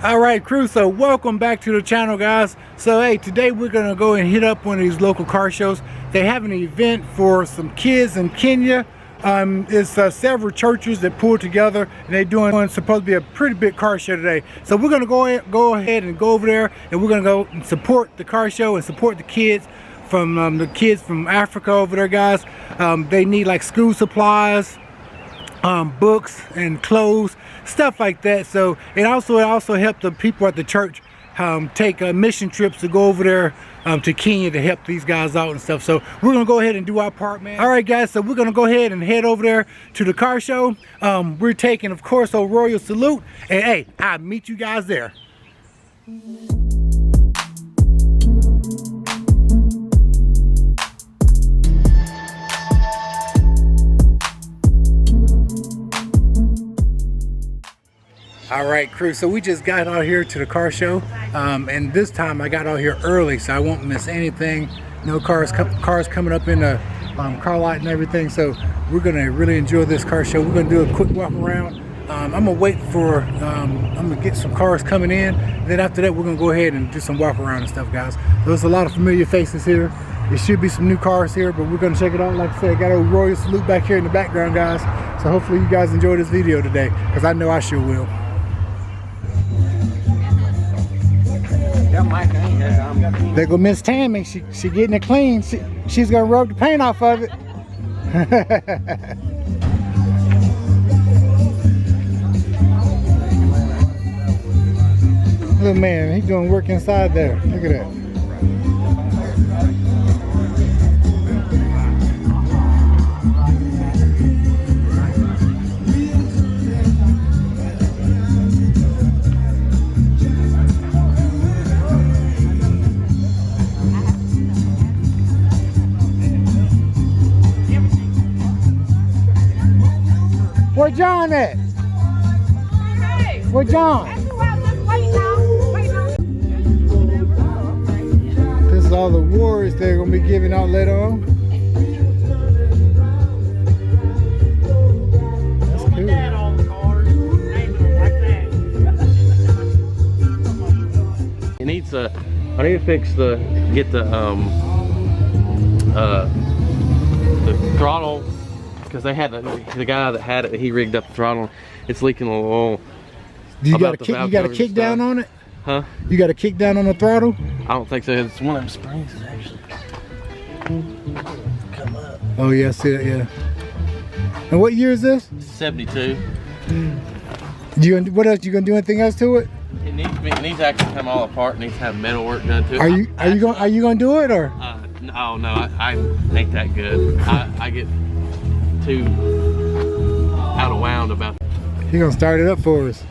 All right, crew, so welcome back to the channel, guys. So hey, today we're gonna go and hit up one of these local car shows. They have an event for some kids in Kenya. It's several churches that pull together, and they're doing supposed to be a pretty big car show today. So we're gonna go ahead and go over there, and we're gonna go and support the car show and support the kids from Africa over there, guys. They need like school supplies, books and clothes, stuff like that. So it also helped the people at the church take mission trips to go over there to Kenya to help these guys out and stuff. So we're gonna go ahead and do our part, man. All right, guys, so we're gonna go ahead and head over there to the car show. We're taking, of course, a royal salute, and hey, I'll meet you guys there. All right, crew, so we just got out here to the car show, and this time I got out here early so I won't miss anything. No cars coming up in the car lot and everything, so we're gonna really enjoy this car show. We're gonna do a quick walk around. I'm gonna wait for I'm gonna get some cars coming in, then after that we're gonna go ahead and do some walk around and stuff, guys. There's a lot of familiar faces here. There should be some new cars here, but we're gonna check it out. Like I said, I got a royal salute back here in the background, guys, so hopefully you guys enjoy this video today, because I know I sure will. There go Miss Tammy. She getting it clean. She's gonna rub the paint off of it. Little man, he's doing work inside there. Look at that. Where John at? Hey. Where John? This is all the awards they're gonna be giving out later on. That's cool. It needs I need to get the throttle. Because they had the guy that had it, he rigged up the throttle. It's leaking a little oil. You got a kick down on it? Huh? You got a kick down on the throttle? I don't think so. It's one of them springs that actually come up. Oh yeah, I see that, yeah. And what year is this? 72. What else? You gonna do anything else to it? It needs to actually come all apart. It needs to have metal work done to it. Are you gonna do it or? Oh no, I ain't that good. I get too out of wound about it. He's gonna start it up for us.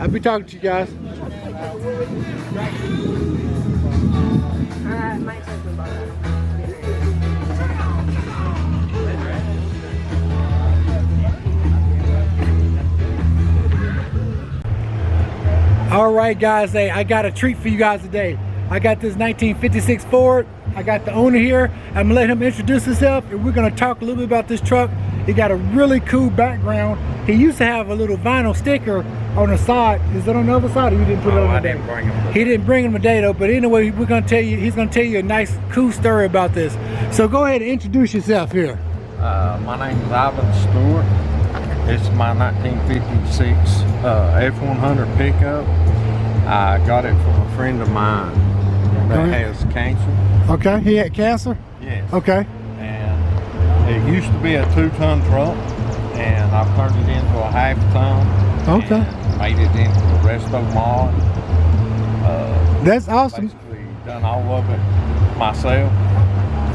I'll be talking to you guys. All right, guys, hey, I got a treat for you guys today. I got this 1956 Ford. I got the owner here. I'm gonna let him introduce himself, and we're gonna talk a little bit about this truck. It got a really cool background. He used to have a little vinyl sticker on the side. Is it on the other side, or you didn't put it on? I didn't bring him. He didn't bring him today though, but anyway, we're gonna tell you, he's gonna tell you a nice, cool story about this. So go ahead and introduce yourself here. My name is Ivan Stewart. It's my 1956 F-100 pickup. I got it from a friend of mine that has cancer. Okay, he had cancer? Yes. Okay. And it used to be a 2-ton truck, and I've turned it into a half-ton. Okay. And made it into a resto mod. That's awesome. Basically done all of it myself.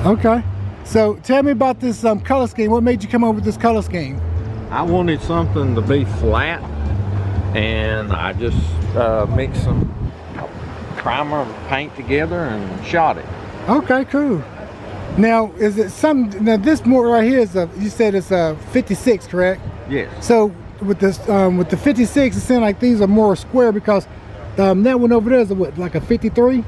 Okay. So tell me about this color scheme. What made you come up with this color scheme? I wanted something to be flat, and I just mixed some primer and paint together and shot it. Okay, cool. Now, is it now this motor right here is you said it's a 56, correct? Yes. So with this with the 56, it seems like these are more square because that one over there is a, what, like a 53?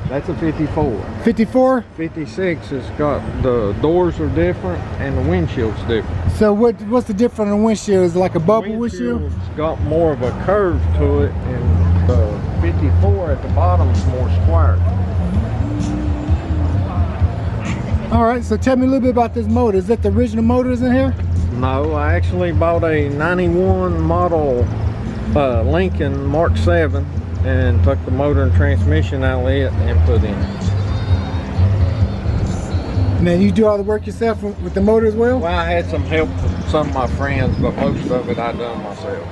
That's a 54. 54? 56 has got, the doors are different and the windshield's different. So what's the difference in the windshield? Is it like a bubble windshield? Windshield's got more of a curve to it, and the 54 at the bottom is more square. All right, so tell me a little bit about this motor. Is that the original motors in here? No, I actually bought a 91 model Lincoln Mark 7 and took the motor and transmission out of it and put in. Now you do all the work yourself with the motor as well? Well, I had some help from some of my friends, but most of it I done myself.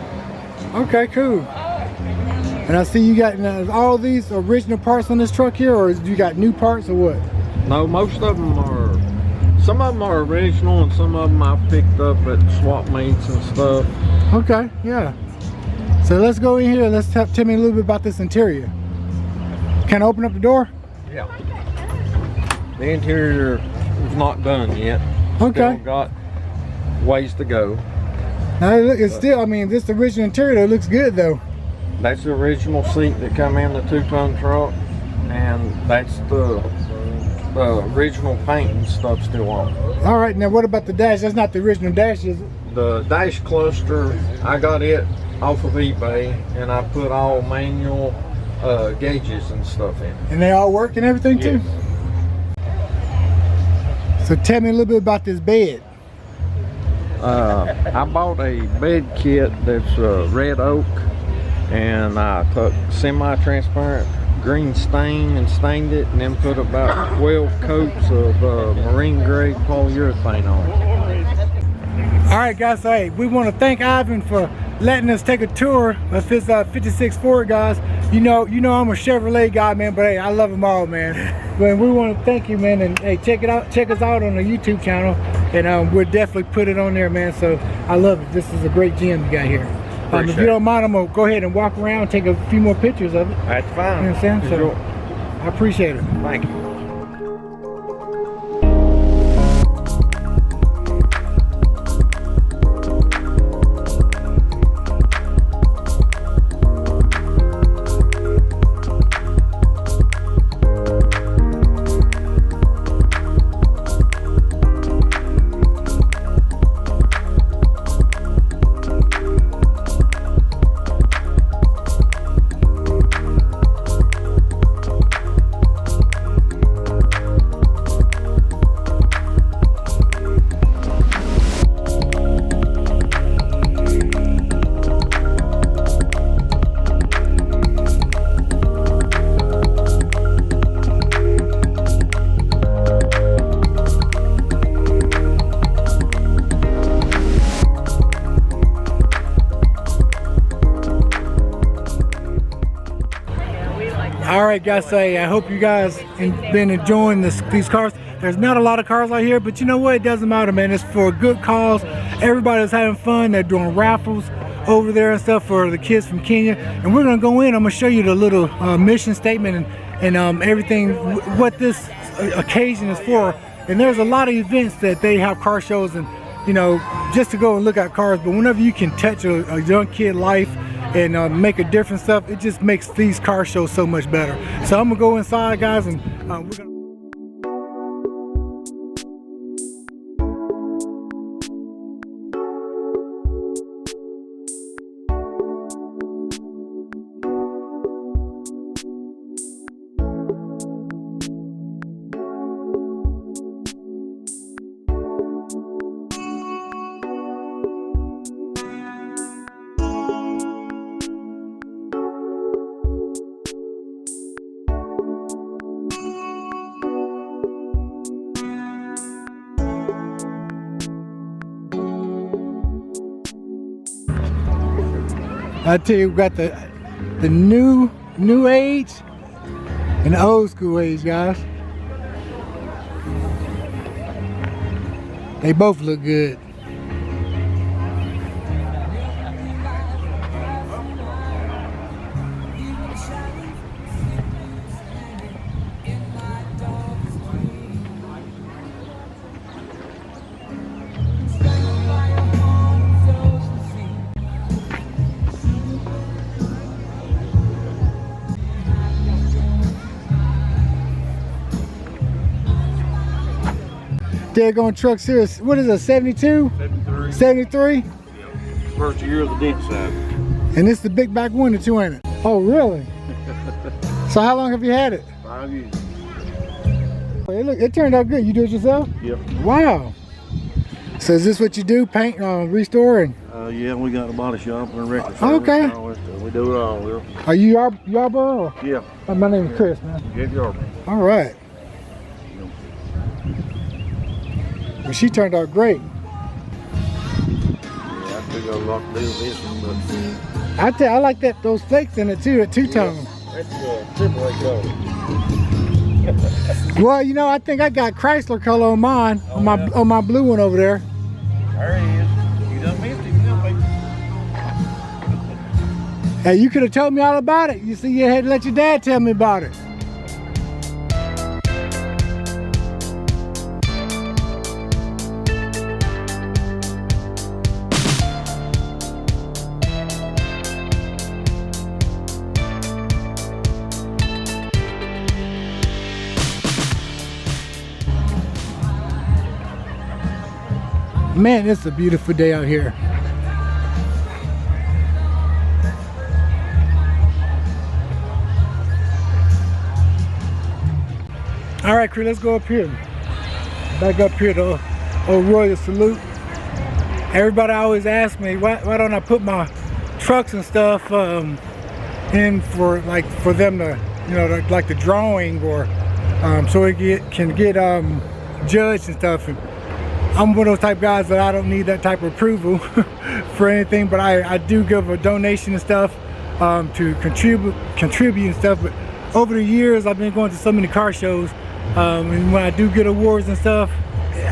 Okay, cool. And I see you got all these original parts on this truck here, or you got new parts or what? No, most of them are, some of them are original and some of them I picked up at swap meets and stuff. Okay, yeah. So let's go in here and let's tell me a little bit about this interior. Can I open up the door? Yeah. The interior is not done yet. Okay. Still got ways to go. Now it's still, I mean, this original interior though, looks good though. That's the original seat that come in the 2-ton truck, and that's the original paint and stuff still on. All right, now what about the dash? That's not the original dash, is it? The dash cluster, I got it off of eBay, and I put all manual gauges and stuff in. And they all work and everything too? Yes. So tell me a little bit about this bed. I bought a bed kit that's red oak, and I took semi-transparent green stain and stained it, and then put about 12 coats of marine grade polyurethane on it. All right, guys, so hey, we want to thank Ivan for letting us take a tour of his 56 Ford, guys. You know I'm a Chevrolet guy, man, but hey, I love them all, man. But we want to thank you, man, and hey, check us out on the YouTube channel, and we'll definitely put it on there, man. So I love it. This is a great gym you got here. If you don't mind, I'm gonna go ahead and walk around and take a few more pictures of it. That's fine. You know what I'm saying? So I appreciate it. Thank you. All right, guys, so hey, I hope you guys been enjoying these cars. There's not a lot of cars out here, but you know what? It doesn't matter, man. It's for a good cause. Everybody's having fun. They're doing raffles over there and stuff for the kids from Kenya. And we're gonna go in. I'm gonna show you the little mission statement and everything, what this occasion is for. And there's a lot of events that they have car shows and, you know, just to go and look at cars. But whenever you can touch a young kid life and make a different stuff, it just makes these car shows so much better. So I'm gonna go inside, guys, and we're gonna I tell you, we got the new age and the old school age, guys. They both look good. Daggone trucks here. What is it, 72? 73. 73? First year of the ditch side. And this is the big back window too, ain't it? Oh, really? So how long have you had it? 5 years. Hey, look, it turned out good. You do it yourself? Yep. Wow. So is this what you do? Paint, restore, and? Yeah, we got a body shop and a record Oh, okay. and all that stuff. We do it all. We're, Are you Yarborough? Or? yeah. My name is Chris, man. Get Yarborough. All right. Well, she turned out great. Yeah, I still got a lot to do with this one, but I tell you, I like those flakes in it too, that two-tone. that's triple A color. Well, you know, I think I got Chrysler color on mine, on my blue one over there. There he is. You done missed him, you done Hey, you could have told me all about it. You see, you had to let your dad tell me about it. Man, it's a beautiful day out here. All right, crew, let's go up here. Back up here to old Royal Salute. Everybody always asks me, why don't I put my trucks and stuff in for them to, you know, like the drawing, or so it can get judged and stuff. And I'm one of those type of guys that I don't need that type of approval for anything, but I do give a donation and stuff to contribute and stuff. But over the years, I've been going to so many car shows, and when I do get awards and stuff,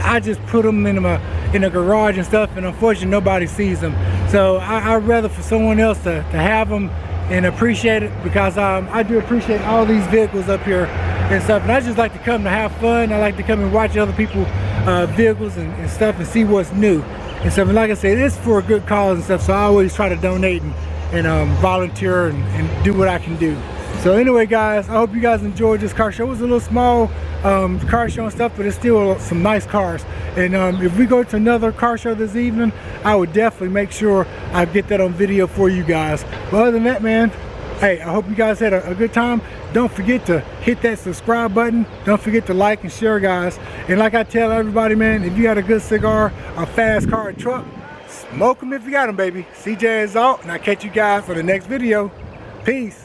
I just put them in a garage and stuff, and unfortunately nobody sees them. So I'd rather for someone else to have them and appreciate it, because I do appreciate all these vehicles up here and stuff, and I just like to come to have fun. I like to come and watch other people vehicles and stuff and see what's new and stuff. And like I said, it's for a good cause and stuff, so I always try to donate and volunteer and do what I can do. So anyway, guys, I hope you guys enjoyed this car show. It was a little small car show and stuff, but it's still some nice cars. And if we go to another car show this evening, I would definitely make sure I get that on video for you guys. But other than that, man, hey, I hope you guys had a good time. Don't forget to hit that subscribe button. Don't forget to like and share, guys. And like I tell everybody, man, if you got a good cigar, a fast car, or truck, smoke them if you got them, baby. CJ is out, and I'll catch you guys for the next video. Peace.